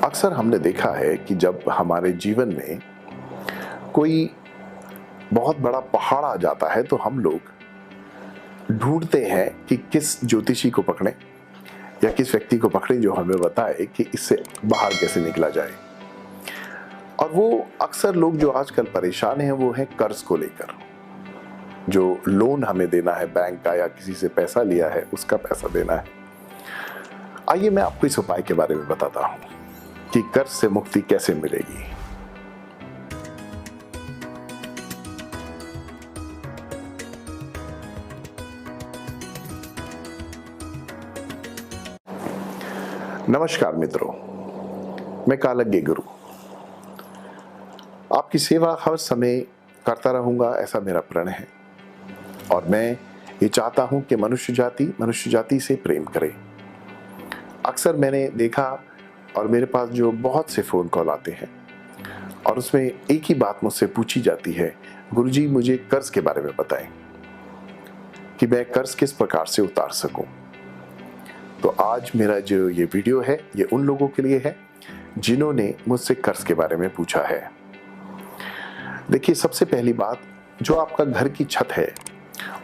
अक्सर हमने देखा है कि जब हमारे जीवन में कोई बहुत बड़ा पहाड़ आ जाता है तो हम लोग ढूंढते हैं कि किस ज्योतिषी को पकड़ें या किस व्यक्ति को पकड़ें जो हमें बताए कि इससे बाहर कैसे निकला जाए। और वो अक्सर लोग जो आजकल परेशान हैं वो हैं कर्ज को लेकर। जो लोन हमें देना है बैंक का या किसी से पैसा लिया है उसका पैसा देना है। आइए मैं आपको इस उपाय के बारे में बताता हूं कि कर्ज से मुक्ति कैसे मिलेगी। नमस्कार मित्रों, मैं कालज्ञ गुरु आपकी सेवा हर समय करता रहूंगा, ऐसा मेरा प्रण है। और मैं ये चाहता हूं कि मनुष्य जाति से प्रेम करे। अक्सर मैंने देखा और मेरे पास जो बहुत से फ़ोन कॉल आते हैं और उसमें एक ही बात मुझसे पूछी जाती है, गुरुजी मुझे कर्ज के बारे में बताएं कि मैं कर्ज किस प्रकार से उतार सकूं। तो आज मेरा जो ये वीडियो है ये उन लोगों के लिए है जिन्होंने मुझसे कर्ज के बारे में पूछा है। देखिए, सबसे पहली बात, जो आपका घर की छत है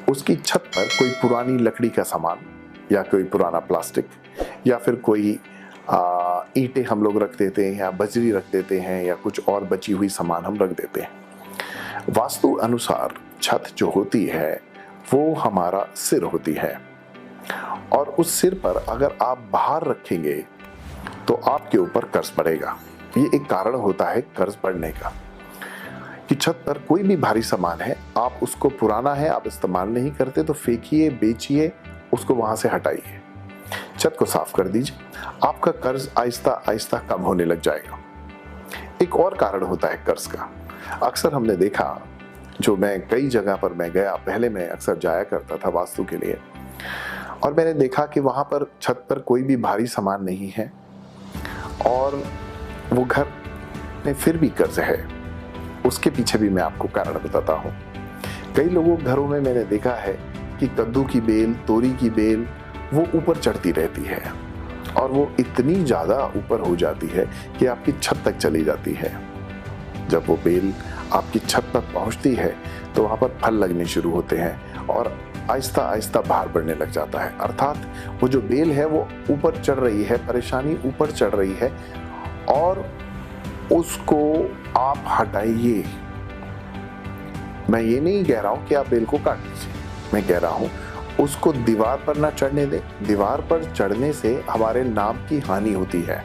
उसकी छत पर कोई पुरानी लकड़ी का सामान या कोई पुराना प्लास्टिक या फिर कोई ईंटें हम लोग रख देते हैं या बजरी रख देते हैं या कुछ और बची हुई सामान हम रख देते हैं। वास्तु अनुसार छत जो होती है वो हमारा सिर होती है और उस सिर पर अगर आप बाहर रखेंगे तो आपके ऊपर कर्ज बढ़ेगा। ये एक कारण होता है कर्ज बढ़ने का कि छत पर कोई भी भारी सामान है, आप उसको पुराना है, आप इस्तेमाल नहीं करते तो फेंकिए, बेचिए, उसको वहां से हटाइए, छत को साफ कर दीजिए, आपका कर्ज आहिस्ता आहिस्ता कम होने लग जाएगा। एक और कारण होता है कर्ज का। अक्सर हमने देखा, जो मैं कई जगह पर मैं गया, पहले मैं अक्सर जाया करता था वास्तु के लिए, और मैंने देखा कि वहां पर छत पर कोई भी भारी सामान नहीं है और वो घर में फिर भी कर्ज है। उसके पीछे भी मैं आपको कारण बताता हूँ। कई लोगों घरों में मैंने देखा है कि कद्दू की बेल, तोरी की बेल वो ऊपर चढ़ती रहती है और वो इतनी ज़्यादा ऊपर हो जाती है कि आपकी छत तक चली जाती है। जब वो बेल आपकी छत तक पहुँचती है तो वहाँ पर फल लगने शुरू होते हैं और आहिस्ता आहिस्ता बाहर बढ़ने लग जाता है। अर्थात वो जो बेल है वो ऊपर चढ़ रही है, परेशानी ऊपर चढ़ रही है और उसको आप हटाइए। मैं ये नहीं कह रहा हूं कि आप बेल को काट दीजिए, मैं कह रहा हूं उसको दीवार पर ना चढ़ने दें। दीवार पर चढ़ने से हमारे नाम की हानि होती है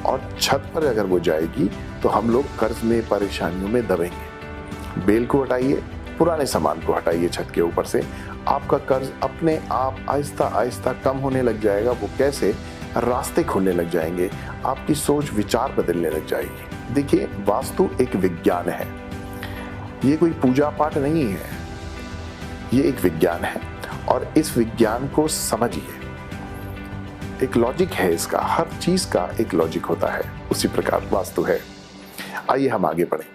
और छत पर अगर वो जाएगी तो हम लोग कर्ज में, परेशानियों में दबेंगे। बेल को हटाइए, पुराने सामान को हटाइए छत के ऊपर से, आपका कर्ज अपने आप आहिस्ता आहिस्ता कम होने लग जाएगा। वो कैसे? रास्ते खुलने लग जाएंगे, आपकी सोच विचार बदलने लग जाएगी। देखिए, वास्तु एक विज्ञान है, ये कोई पूजा पाठ नहीं है, ये एक विज्ञान है और इस विज्ञान को समझिए। एक लॉजिक है इसका, हर चीज का एक लॉजिक होता है, उसी प्रकार वास्तु है। आइए हम आगे बढ़ें।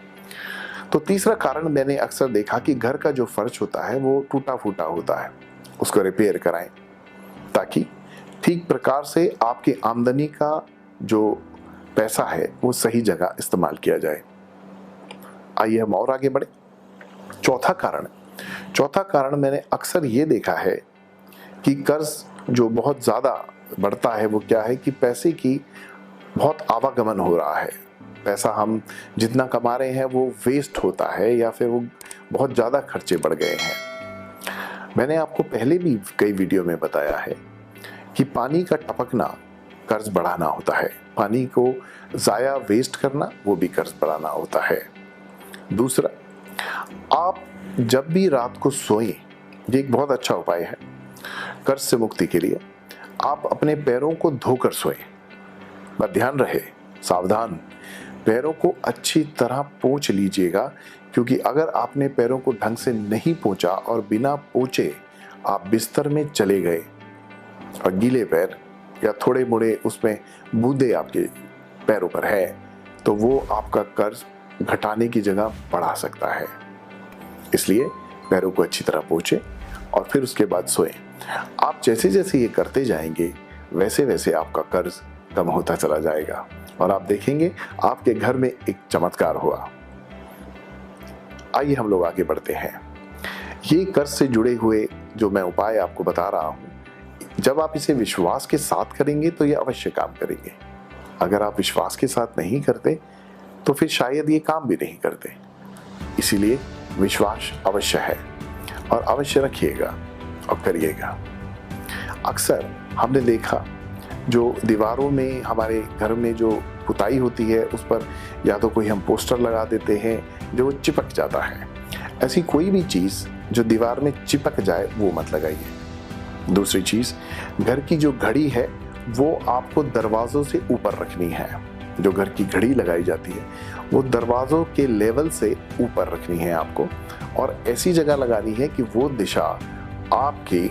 तो तीसरा कारण मैंने अक्सर देखा कि घर का जो फर्श होता है वो टूटा फूटा होता है, उसको रिपेयर कराएं ताकि ठीक प्रकार से आपकी आमदनी का जो पैसा है वो सही जगह इस्तेमाल किया जाए। आइए हम और आगे बढ़े। चौथा कारण मैंने अक्सर ये देखा है कि कर्ज जो बहुत ज़्यादा बढ़ता है वो क्या है कि पैसे की बहुत आवागमन हो रहा है। पैसा हम जितना कमा रहे हैं वो वेस्ट होता है या फिर वो बहुत ज़्यादा खर्चे बढ़ गए हैं। मैंने आपको पहले भी कई वीडियो में बताया है कि पानी का टपकना कर्ज बढ़ाना होता है, पानी को ज़ाया वेस्ट करना वो भी कर्ज बढ़ाना होता है। दूसरा, आप जब भी रात को सोएं, ये एक बहुत अच्छा उपाय है कर्ज से मुक्ति के लिए। आप अपने पैरों को धोकर सोएं, पर ध्यान रहे, सावधान, पैरों को अच्छी तरह पोंछ लीजिएगा, क्योंकि अगर आपने पैरों को ढंग से नहीं पोंछा और बिना पोंछे आप बिस्तर में चले गए और गीले पैर या थोड़े मोड़े उसमें बूंदे आपके पैरों पर है तो वो आपका कर्ज घटाने की जगह बढ़ा सकता है। इसलिए पैरों को अच्छी तरह पोंछें और फिर उसके बाद सोएं। आप जैसे जैसे ये करते जाएंगे वैसे वैसे आपका कर्ज कम होता चला जाएगा और आप देखेंगे आपके घर में एक चमत्कार हुआ। आइए हम लोग आगे बढ़ते हैं। ये कर्ज से जुड़े हुए जो मैं उपाय आपको बता रहा हूं, जब आप इसे विश्वास के साथ करेंगे तो ये अवश्य काम करेंगे। अगर आप विश्वास के साथ नहीं करते तो फिर शायद ये काम भी नहीं करते। इसीलिए विश्वास अवश्य है और अवश्य रखिएगा और करिएगा। अक्सर हमने देखा जो दीवारों में हमारे घर में जो पुताई होती है उस पर या तो कोई हम पोस्टर लगा देते हैं जो चिपक जाता है। ऐसी कोई भी चीज़ जो दीवार में चिपक जाए वो मत लगाइए। दूसरी चीज़, घर की जो घड़ी है वो आपको दरवाज़ों से ऊपर रखनी है। जो घर की घड़ी लगाई जाती है वो दरवाज़ों के लेवल से ऊपर रखनी है आपको, और ऐसी जगह लगानी है कि वो दिशा आपकी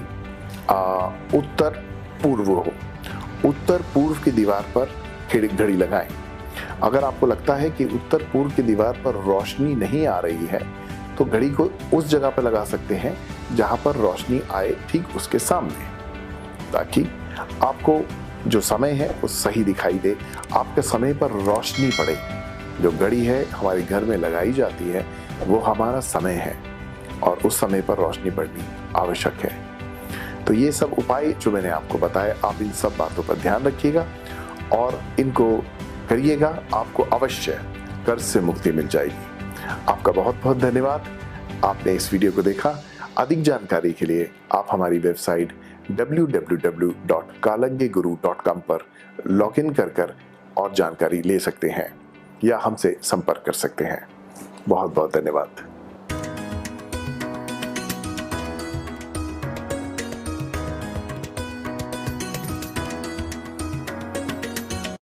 उत्तर पूर्व हो। उत्तर पूर्व की दीवार पर घड़ी लगाएं। अगर आपको लगता है कि उत्तर पूर्व की दीवार पर रोशनी नहीं आ रही है तो घड़ी को उस जगह पर लगा सकते हैं जहां पर रोशनी आए ठीक उसके सामने, ताकि आपको जो समय है वो सही दिखाई दे, आपके समय पर रोशनी पड़े। जो घड़ी है हमारे घर में लगाई जाती है वो हमारा समय है और उस समय पर रोशनी पड़नी आवश्यक है। तो ये सब उपाय जो मैंने आपको बताए, आप इन सब बातों पर ध्यान रखिएगा और इनको करिएगा, आपको अवश्य कर्ज से मुक्ति मिल जाएगी। आपका बहुत बहुत धन्यवाद, आपने इस वीडियो को देखा। अधिक जानकारी के लिए आप हमारी वेबसाइट www.kalangeguru.com पर लॉगिन कर और जानकारी ले सकते हैं या हमसे संपर्क कर सकते हैं। बहुत बहुत धन्यवाद।